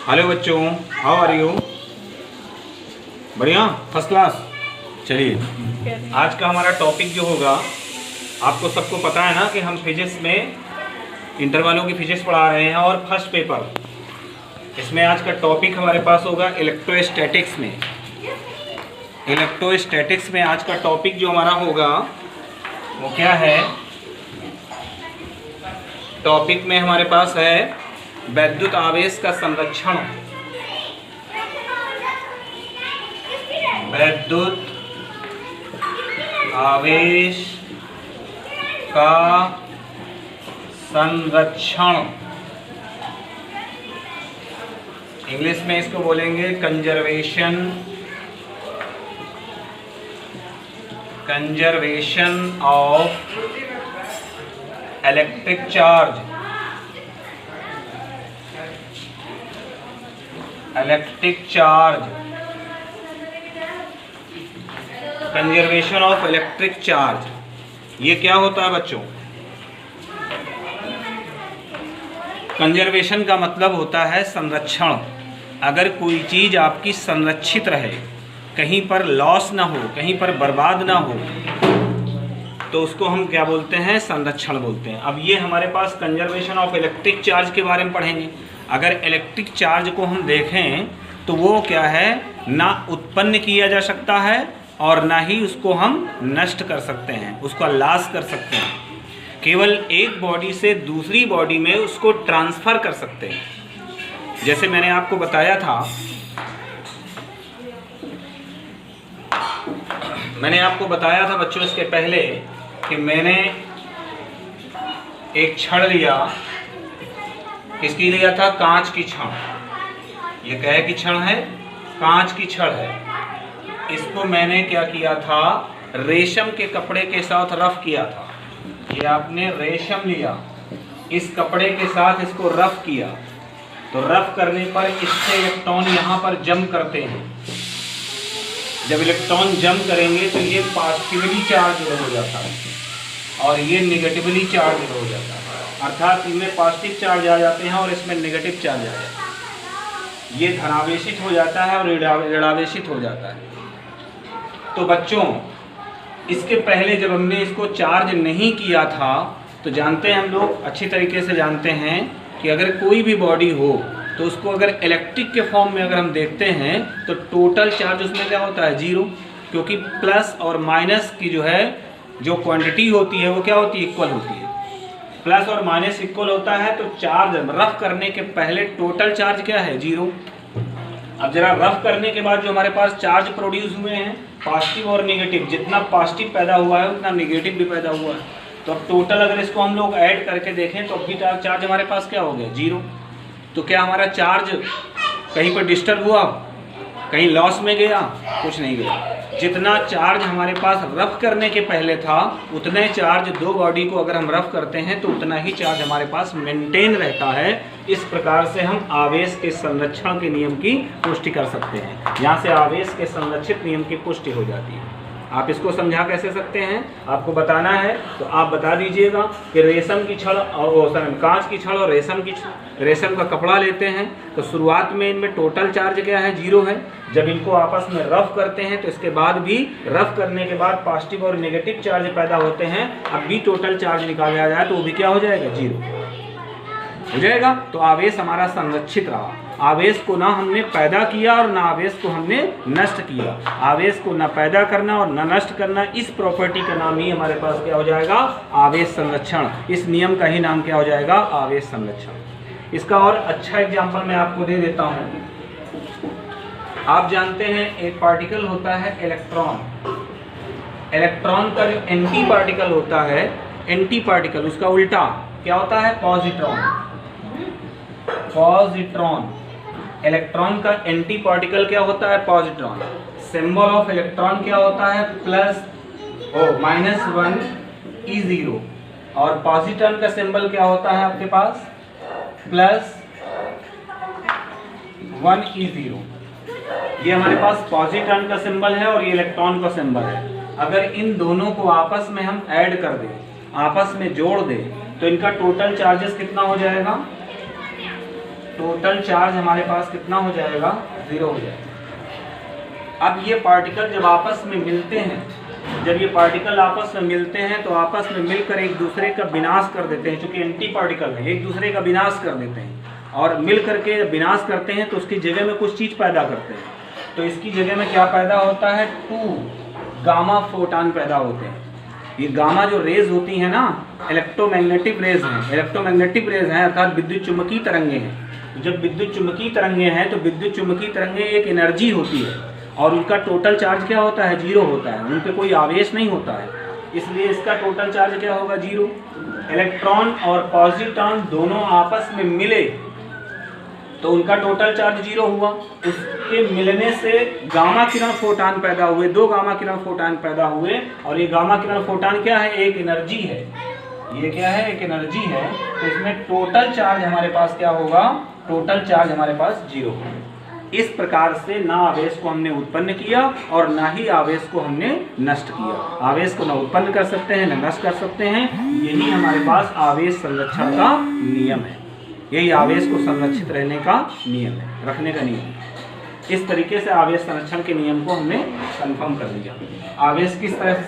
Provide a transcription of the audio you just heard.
Hello बच्चों, how are you? बढ़िया, first class. चलिए, आज का हमारा टॉपिक जो होगा, आपको सबको पता है ना कि हम फिजिक्स में इंटर वालों की फिजिक्स पढ़ा रहे हैं और फर्स्ट पेपर इसमें आज का टॉपिक हमारे पास होगा इलेक्ट्रोस्टैटिक्स में। इलेक्ट्रोस्टैटिक्स में आज का टॉपिक जो हमारा होगा वो क्या है? टॉपिक में हमारे पास है वैद्युत आवेश का संरक्षण। वैद्युत आवेश का संरक्षण, इंग्लिश में इसको बोलेंगे conservation of electric charge. Conservation of electric charge ये क्या होता है बच्चों? कंजर्वेशन का मतलब होता है संरक्षण। अगर कोई चीज़ आपकी संरक्षित रहे, कहीं पर लॉस ना हो, कहीं पर बर्बाद ना हो, तो उसको हम क्या बोलते हैं? संरक्षण बोलते हैं। अब ये हमारे पास कंजर्वेशन ऑफ इलेक्ट्रिक चार्ज के बारे में पढ़ेंगे। अगर इलेक्ट्रिक चार्ज को हम देखें तो वो क्या है, ना उत्पन्न किया जा सकता है और ना ही उसको हम नष्ट कर सकते हैं, उसका लॉस कर सकते हैं। केवल एक बॉडी से दूसरी बॉडी में उसको ट्रांसफ़र कर सकते हैं। जैसे मैंने आपको बताया था बच्चों इसके पहले कि मैंने एक छड़ लिया। किसकी लिया था? कांच की छड़। ये कहे की छड़ है, कांच की छड़ है। इसको मैंने क्या किया था? रेशम के कपड़े के साथ रफ किया था। ये आपने रेशम लिया, इस कपड़े के साथ इसको रफ किया, तो रफ करने पर इससे इलेक्ट्रॉन यहाँ पर जम करते हैं। जब इलेक्ट्रॉन जम करेंगे तो ये पॉजिटिवली चार्ज हो जाता है और ये निगेटिवली चार्ज हो जाता है। अर्थात इनमें पॉजिटिव चार्ज आ जाते हैं और इसमें नेगेटिव चार्ज आ जाता है। ये धनावेशित हो जाता है और ऋणावेशित हो जाता है। तो बच्चों, इसके पहले जब हमने इसको चार्ज नहीं किया था तो जानते हैं, हम लोग अच्छी तरीके से जानते हैं कि अगर कोई भी बॉडी हो तो उसको अगर इलेक्ट्रिक के फॉर्म में अगर हम देखते हैं तो टोटल चार्ज उसमें क्या होता है? जीरो। क्योंकि प्लस और माइनस की जो क्वांटिटी होती है वो क्या होती है? इक्वल होती है। प्लस और माइनस इक्वल होता है तो चार्ज रफ करने के पहले टोटल चार्ज क्या है? जीरो। अब जरा रफ करने के बाद जो हमारे पास चार्ज प्रोड्यूस हुए हैं, पॉजिटिव और नेगेटिव, जितना पॉजिटिव पैदा हुआ है उतना नेगेटिव भी पैदा हुआ है। तो अब टोटल अगर इसको हम लोग ऐड करके देखें तो अब भी चार्ज हमारे पास क्या हो गया? जीरो। तो क्या हमारा चार्ज कहीं पर डिस्टर्ब हुआ? कहीं लॉस में गया? कुछ नहीं गया। जितना चार्ज हमारे पास रफ करने के पहले था उतने चार्ज दो बॉडी को अगर हम रफ करते हैं तो उतना ही चार्ज हमारे पास मेंटेन रहता है। इस प्रकार से हम आवेश के संरक्षण के नियम की पुष्टि कर सकते हैं। यहाँ से आवेश के संरक्षित नियम की पुष्टि हो जाती है। आप इसको समझा कैसे सकते हैं? आपको बताना है तो आप बता दीजिएगा कि रेशम की छड़ और कांच की छड़ और रेशम का कपड़ा लेते हैं तो शुरुआत में इनमें टोटल चार्ज क्या है? जीरो है। जब इनको आपस में रफ करते हैं तो इसके बाद भी रफ करने के बाद पॉजिटिव और नेगेटिव चार्ज पैदा होते हैं। अब भी टोटल चार्ज निकाला जाए तो वो भी क्या हो जाएगा? जीरो हो जाएगा। तो आवेश हमारा संरक्षित रहा। आवेश को ना हमने पैदा किया और ना आवेश को हमने नष्ट किया। आवेश को ना पैदा करना और ना नष्ट करना, इस प्रॉपर्टी का नाम ही हमारे पास क्या हो जाएगा? आवेश संरक्षण। इस नियम का ही नाम क्या हो जाएगा? आवेश संरक्षण। इसका और अच्छा एग्जाम्पल मैं आपको दे देता हूँ। आप जानते हैं एक पार्टिकल होता है इलेक्ट्रॉन। इलेक्ट्रॉन का जो एंटी पार्टिकल होता है, एंटी पार्टिकल उसका उल्टा क्या होता है? पॉजिट्रॉन। इलेक्ट्रॉन का एंटी पार्टिकल क्या होता है? पॉजिट्रॉन। सिंबल ऑफ इलेक्ट्रॉन क्या होता है? -1 E0। और पॉजिट्रॉन का सिंबल क्या होता है आपके पास? +1 E0। ये हमारे पास पॉजिट्रॉन का सिंबल है और ये इलेक्ट्रॉन का सिंबल है। अगर इन दोनों को आपस में हम ऐड कर दें, आपस में जोड़ दें, तो इनका टोटल चार्जेस कितना हो जाएगा? टोटल चार्ज हमारे पास कितना हो जाएगा, 0 हो जाएगा। अब ये पार्टिकल जब आपस में मिलते हैं, जब ये पार्टिकल आपस में मिलते हैं तो आपस में मिलकर एक दूसरे का विनाश कर देते हैं, क्योंकि एंटी पार्टिकल है, एक दूसरे का विनाश कर देते हैं। और मिल करके विनाश करते हैं तो उसकी जगह में कुछ चीज़ पैदा करते हैं। तो इसकी जगह में क्या पैदा होता है, 2 गामा फोटान पैदा होते हैं। ये गामा जो रेज होती हैं ना, इलेक्ट्रोमैग्नेटिक रेज हैं, इलेक्ट्रोमैग्नेटिक रेज हैं अर्थात विद्युत चुम्बकीय तरंगे हैं। जब विद्युत चुम्बकीय तरंगे हैं तो विद्युत चुम्बकीय तरंगे एक एनर्जी होती है और उनका टोटल चार्ज क्या होता है, 0 होता है, उन पर कोई आवेश नहीं होता है, इसलिए इसका टोटल चार्ज क्या होगा, 0। इलेक्ट्रॉन और पॉजिट्रॉन दोनों आपस में मिले तो उनका टोटल चार्ज 0 हुआ। उसके मिलने से गामा किरण फोटान पैदा हुए, 2 गामा किरण फोटान पैदा हुए, और ये गामा किरण फोटान क्या है, एक एनर्जी है। ये क्या है, एक एनर्जी है। तो इसमें टोटल चार्ज हमारे पास क्या होगा, टोटल चार्ज हमारे पास 0 होगा। इस प्रकार से ना आवेश को हमने उत्पन्न किया और ना ही आवेश को हमने नष्ट किया। आवेश को ना उत्पन्न कर सकते हैं ना नष्ट कर सकते हैं, यही हमारे पास आवेश संरक्षण का नियम है। यही आवेश को संरक्षित रहने का नियम है, रखने का नियम है। इस तरीके से आवेश संरक्षण के नियम को हमने कंफर्म कर लिया। आवेश किस तरह से